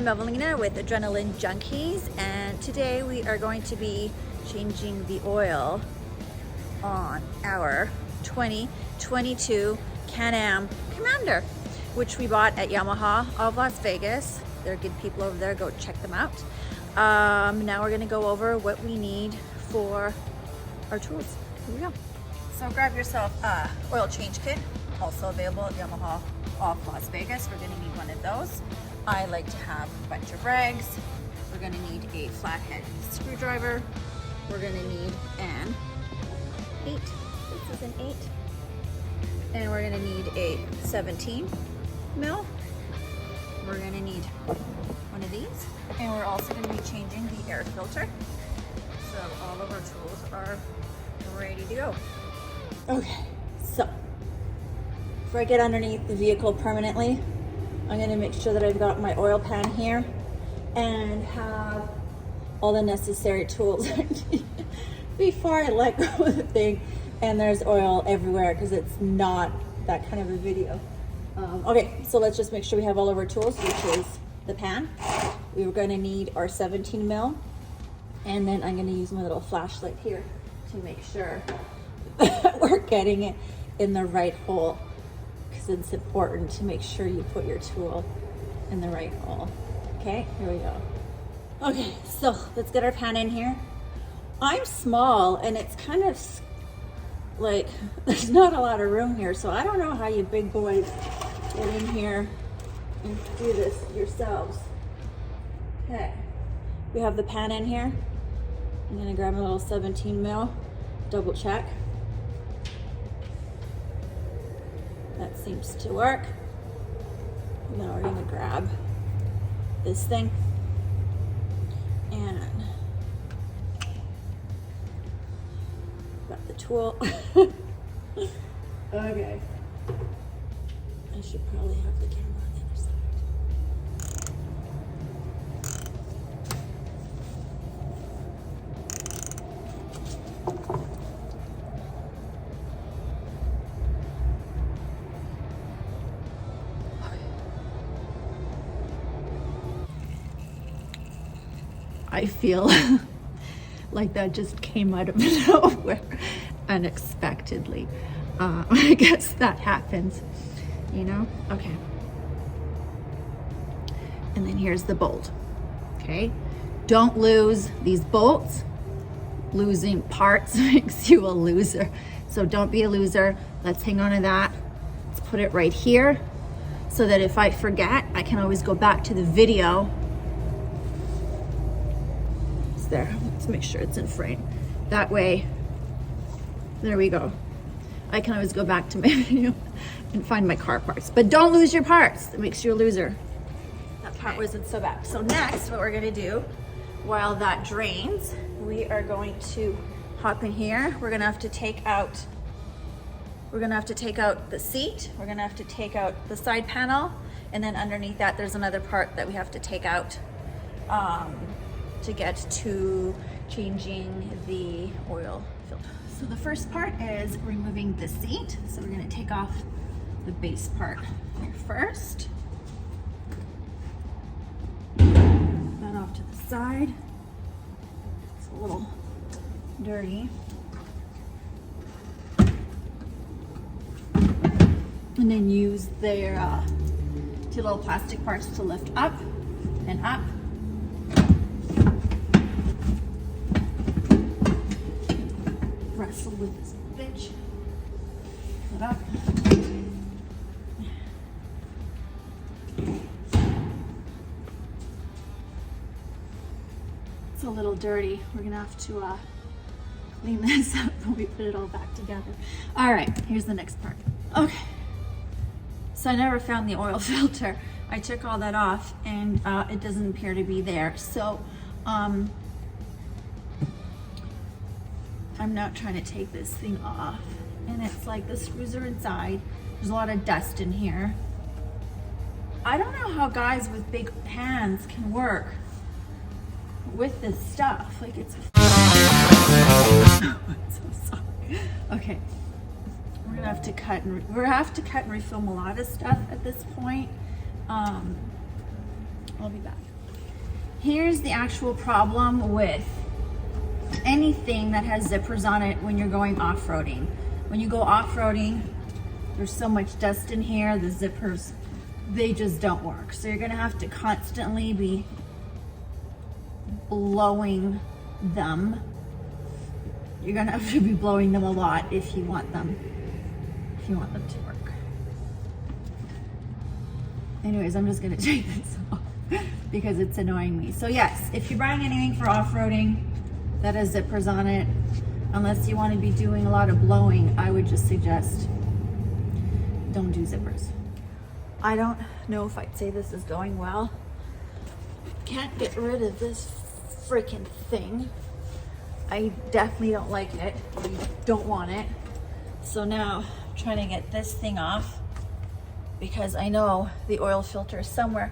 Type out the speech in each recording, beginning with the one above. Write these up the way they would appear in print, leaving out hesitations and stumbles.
I'm Evelina with Adrenaline Junkies, and today we are going to be changing the oil on our 2022 Canam Commander, which we bought at Yamaha of Las Vegas. They're good people over there, go check them out. Now we're gonna go over what we need for our tools. Here we go. So grab yourself a oil change kit, also available at Yamaha of Las Vegas. We're gonna need one of those. I like to have a bunch of rags. We're gonna need a flathead screwdriver. We're gonna need an 8. This is an 8. And we're gonna need a 17 mil. We're gonna need one of these. And we're also gonna be changing the air filter. So all of our tools are ready to go. Okay, so before I get underneath the vehicle permanently, I'm gonna make sure that I've got my oil pan here and have all the necessary tools before I let go of the thing. And there's oil everywhere because it's not that kind of a video. Okay, so let's just make sure we have all of our tools, which is the pan. We're gonna need our 17 mil. And then I'm gonna use my little flashlight here to make sure we're getting it in the right hole, because it's important to make sure you put your tool in the right hole. Okay, here we go. Okay, so let's get our pan in here. I'm small and it's kind of like, there's not a lot of room here, so I don't know how you big boys get in here and do this yourselves. Okay, we have the pan in here. I'm gonna grab a little 17 mil, double check. That seems to work. And then we're gonna grab this thing and got the tool. Okay. I should probably have the camera on the other side. I feel like that just came out of nowhere unexpectedly. I guess that happens, you know? Okay. And then here's the bolt, okay? Don't lose these bolts. Losing parts makes you a loser. So don't be a loser. Let's hang on to that. Let's put it right here so that if I forget, I can always go back to the video. There, let's make sure it's in frame. That way, there we go. I can always go back to my video and find my car parts. But don't lose your parts. It makes you a loser. That part wasn't so bad. So next, what we're gonna do, while that drains, we are going to hop in here. We're gonna have to take out the seat. We're gonna have to take out the side panel. And then underneath that, there's another part that we have to take out to get to changing the oil filter. So the first part is removing the seat. So we're gonna take off the base part here first. That off to the side. It's a little dirty. And then use their two little plastic parts to lift up and up. Wrestle with this bitch. Put up. It's a little dirty. We're gonna have to clean this up when we put it all back together. All right, here's the next part. Okay. So I never found the oil filter. I took all that off and it doesn't appear to be there. So I'm not trying to take this thing off, and it's like the screws are inside. There's a lot of dust in here. I don't know how guys with big pans can work with this stuff. Like it's I'm so sorry. Okay, we're gonna have to cut and refilm a lot of stuff at this point. I'll be back. here's the actual problem with anything that has zippers on it when you're going off-roading. When you go off-roading, there's so much dust in here, the zippers, they just don't work. So you're gonna have to constantly be blowing them. You're gonna have to be blowing them a lot if you want them to work. Anyways, I'm just gonna take this off because it's annoying me. So yes, if you're buying anything for off-roading that has zippers on it, unless you want to be doing a lot of blowing, I would just suggest don't do zippers. I don't know if I'd say this is going well. Can't get rid of this freaking thing. I definitely don't like it. I don't want it. So now I'm trying to get this thing off because I know the oil filter is somewhere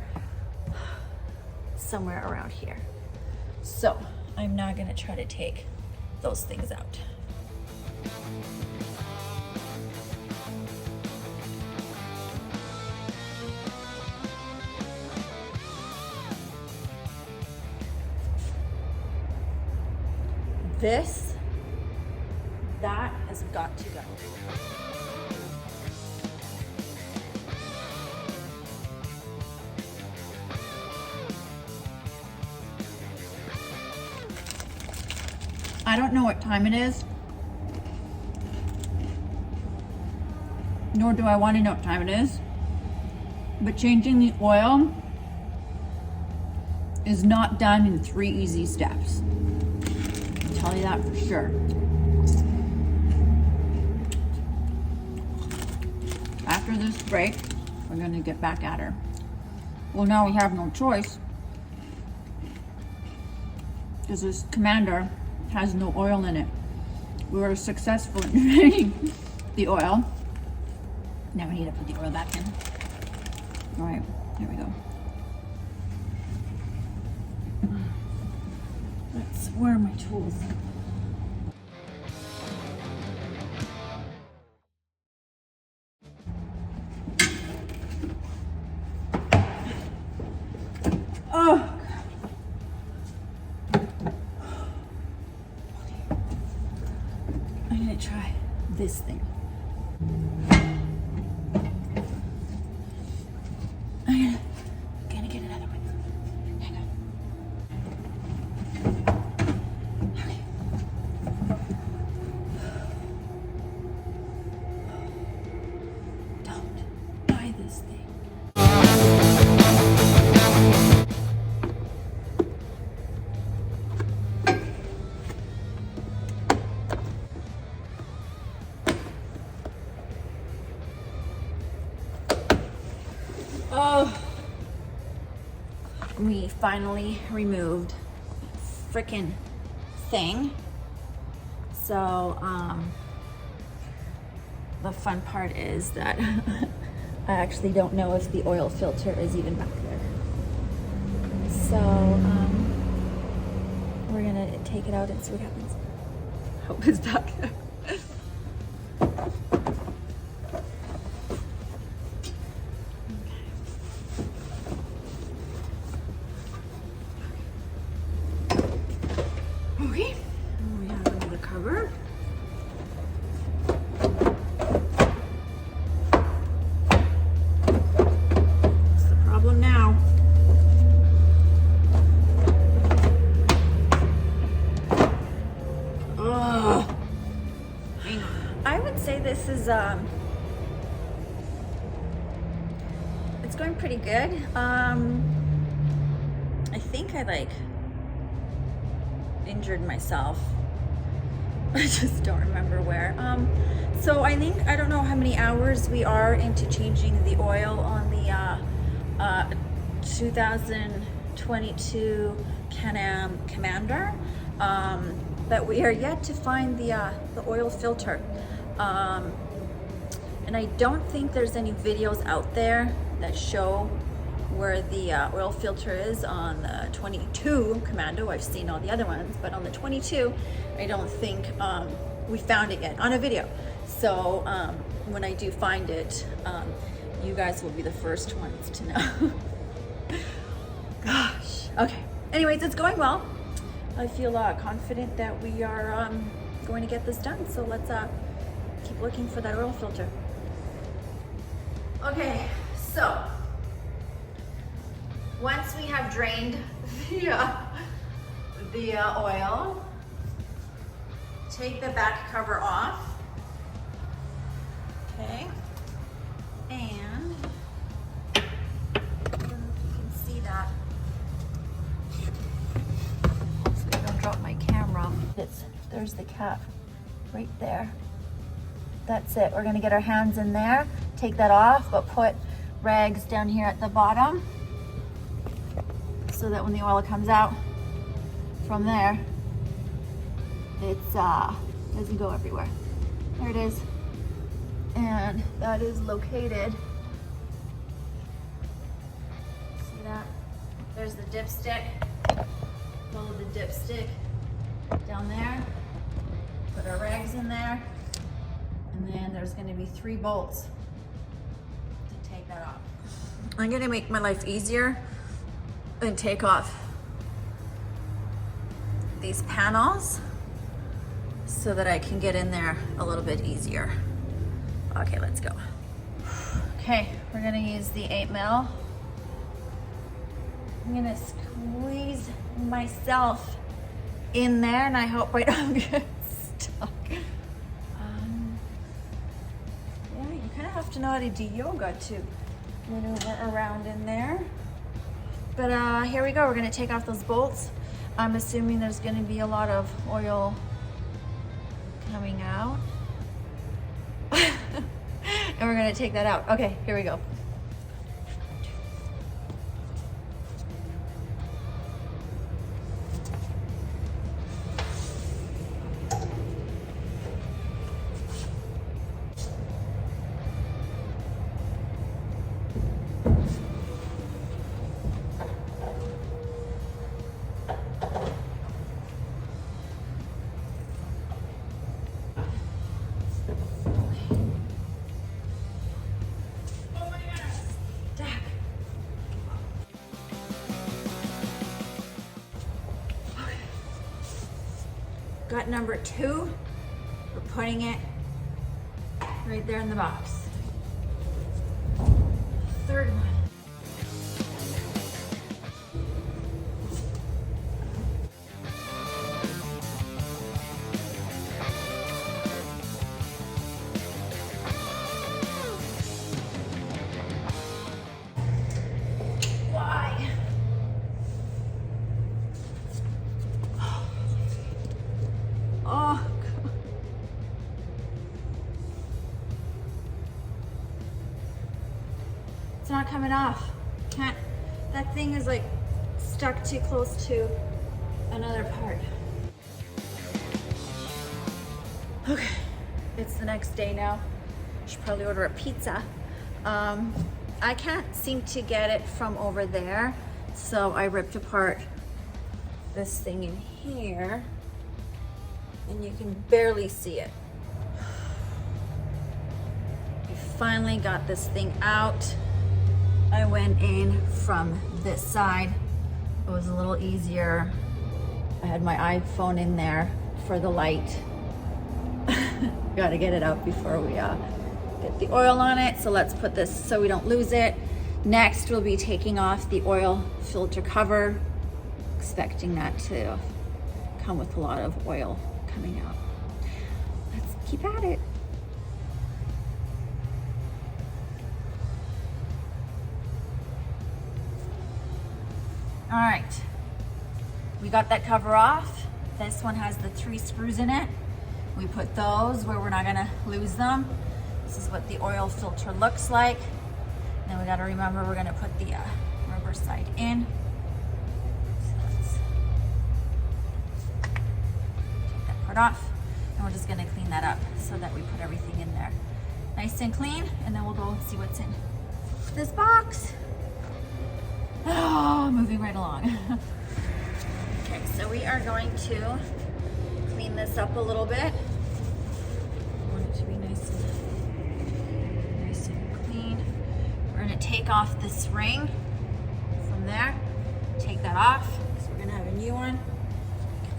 around here. So I'm now gonna try to take those things out. That has got to go. I don't know what time it is, nor do I want to know what time it is, but changing the oil is not done in 3 easy steps. I'll tell you that for sure. After this break, we're going to get back at her. Well, now we have no choice because this Commander has no oil in it. We were successful in draining the oil. Now we need to put the oil back in. All right, here we go. Where are my tools? Oh, I'm gonna try this thing. I'm gonna get another one. Hang on. Okay. Don't buy this thing. Oh, we finally removed frickin' thing. So, the fun part is that I actually don't know if the oil filter is even back there. So, we're gonna take it out and see what happens. Hope it's back there. Okay, we have another cover. What's the problem now? Oh, I would say this is it's going pretty good. I think I injured myself. I just don't remember where. So I don't know how many hours we are into changing the oil on the 2022 Canam Commander, but we are yet to find the oil filter. And I don't think there's any videos out there that show where the oil filter is on the 22 Commando. I've seen all the other ones, but on the 22, I don't think we found it yet on a video. So when I do find it, you guys will be the first ones to know. Gosh, okay. anyways, it's going well. I feel confident that we are going to get this done. So let's keep looking for that oil filter. Okay, so once we have drained the oil, take the back cover off. Okay, and I don't know if you can see that. So I don't drop my camera. There's the cap right there. That's it. We're gonna get our hands in there, take that off, but put rags down here at the bottom so that when the oil comes out from there, it doesn't go everywhere. There it is. And that is located, see that? There's the dipstick. Follow the dipstick down there. Put our rags in there. And then there's going to be 3 bolts to take that off. I'm going to make my life easier and take off these panels so that I can get in there a little bit easier. Okay, let's go. Okay, we're going to use the 8mm. I'm going to squeeze myself in there, and I hope I don't get stuck. You kind of have to know how to do yoga to maneuver around in there. But here we go. We're going to take off those bolts. I'm assuming there's going to be a lot of oil coming out. And we're going to take that out. Okay, here we go. Got number 2. We're putting it right there in the box. 3rd one. Why? Oh, God. It's not coming off. Can't. That thing is like stuck too close to another part. Okay, it's the next day now. Should probably order a pizza. I can't seem to get it from over there, so I ripped apart this thing in here. And you can barely see it. I finally got this thing out. I went in from this side. It was a little easier. I had my iPhone in there for the light. Got to get it out before we get the oil on it. So let's put this so we don't lose it. Next, we'll be taking off the oil filter cover, expecting that to come with a lot of oil coming out. Let's keep at it. All right, we got that cover off. This one has the 3 screws in it. We put those where we're not gonna lose them. This is what the oil filter looks like. Then we gotta remember we're gonna put the rubber side in. Off, and we're just going to clean that up so that we put everything in there nice and clean, and then we'll go see what's in this box. Oh, moving right along. Okay, so we are going to clean this up a little bit. I want it to be nice and clean. We're going to take off this ring from there, take that off, because we're gonna have a new one.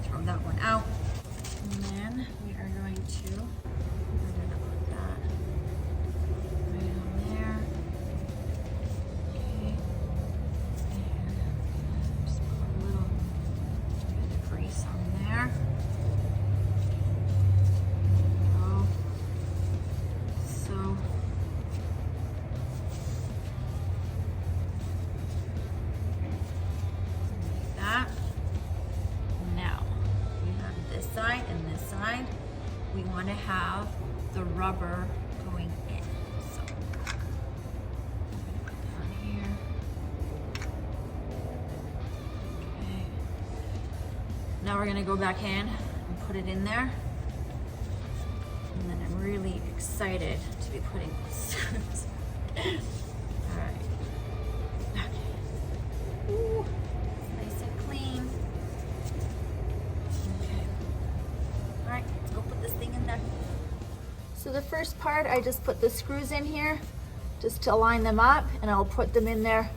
Throw that one out. And then we are going to, we're gonna put that right on there. Okay. And just put a little bit of grease on there. Oh. So side and this side, we want to have the rubber going in. So I'm going to put that on here. Okay. Now we're going to go back in and put it in there. And then I'm really excited to be putting this. All right. Okay. Ooh, nice and clean. Alright, let's go put this thing in there. So the first part, I just put the screws in here just to align them up, and I'll put them in there.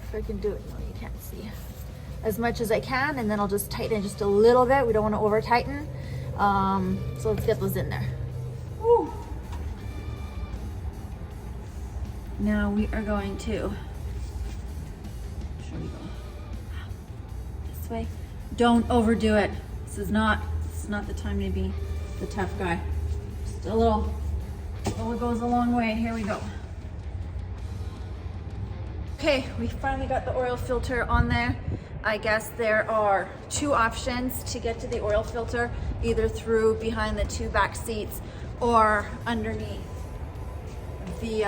If I can do it, no, you can't see. As much as I can, and then I'll just tighten it just a little bit. We don't want to over tighten. So let's get those in there. Woo. Now we are going to, should we go this way? Don't overdo it. This is not the time to be the tough guy. Just a little, oh, it goes a long way. Here we go. Okay, we finally got the oil filter on there. I guess there are two options to get to the oil filter, either through behind the two back seats or underneath the,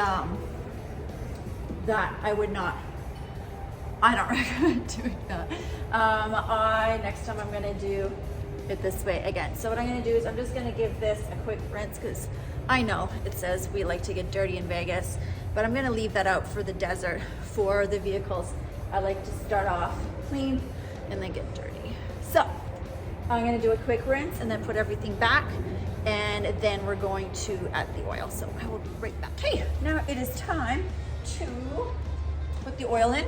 that I don't recommend doing that. Next time I'm gonna do it this way again. So what I'm gonna do is I'm just gonna give this a quick rinse, because I know it says we like to get dirty in Vegas, but I'm gonna leave that out for the desert. For the vehicles, I like to start off clean and then get dirty. So I'm gonna do a quick rinse and then put everything back, and then we're going to add the oil. So I will be right back. Okay, now it is time to put the oil in.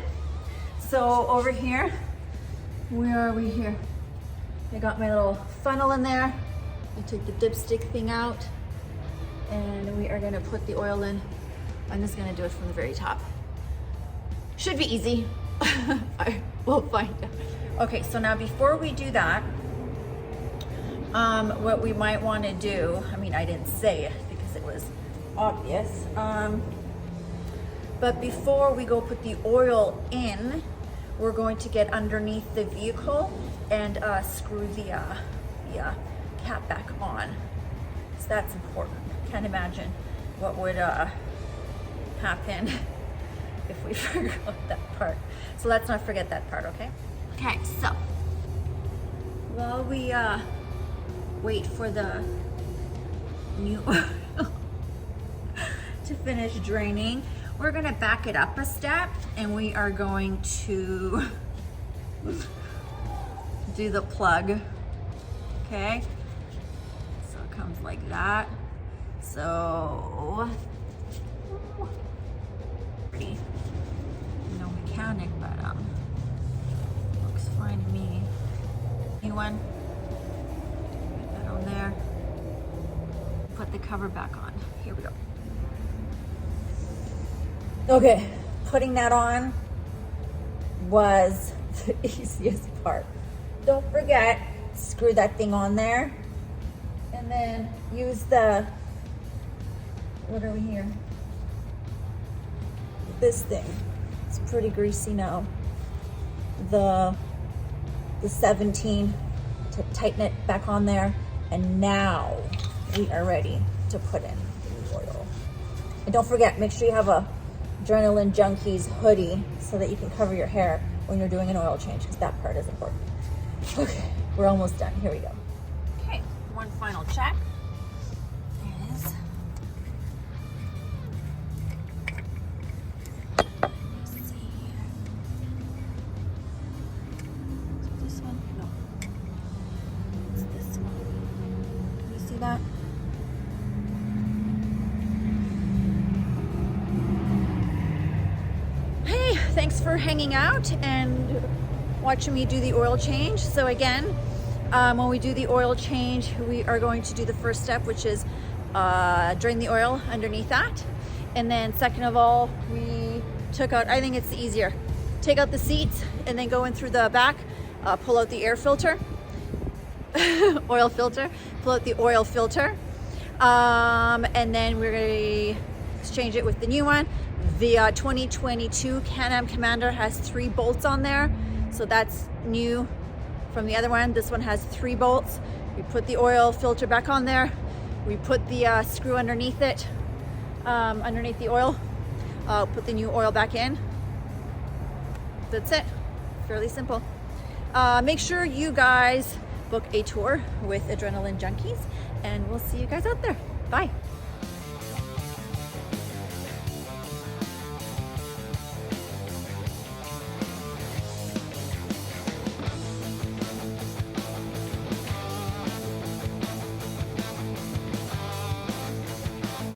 So over here, where are we here? I got my little funnel in there. I took the dipstick thing out, and we are gonna put the oil in. I'm just gonna do it from the very top. Should be easy. I will find out. Okay, so now before we do that, what we might wanna do, I mean, I didn't say it because it was obvious, but before we go put the oil in, we're going to get underneath the vehicle and screw the cap back on. So that's important. Can't imagine what would happen if we forgot that part. So let's not forget that part, okay? Okay, so while we wait for the new oil to finish draining, we're gonna back it up a step, and we are going to do the plug, okay? So it comes like that. So, no mechanic, but looks fine to me. New one, put that on there. Put the cover back on. Here we go. Okay, putting that on was the easiest part. Don't forget, screw that thing on there, and then use the, what are we here? This thing. It's pretty greasy now. The 17 to tighten it back on there, and now we are ready to put in the oil. And don't forget, make sure you have a Adrenaline Junkies hoodie so that you can cover your hair when you're doing an oil change, because that part is important. Okay, we're almost done. Here we go. Okay, one final check. There it is. Let's see here. Is it this one? No. It's this one. Can you see that? Thanks for hanging out and watching me do the oil change. So again, when we do the oil change, we are going to do the first step, which is drain the oil underneath that. And then second of all, we took out, I think it's easier, take out the seats and then go in through the back, pull out the air filter, oil filter, pull out the oil filter. And then we're gonna exchange it with the new one. The 2022 Canam Commander has 3 bolts on there. So that's new from the other one. This one has 3 bolts. We put the oil filter back on there. We put the screw underneath it, underneath the oil. Put the new oil back in. That's it. Fairly simple. Make sure you guys book a tour with Adrenaline Junkies, and we'll see you guys out there. Bye.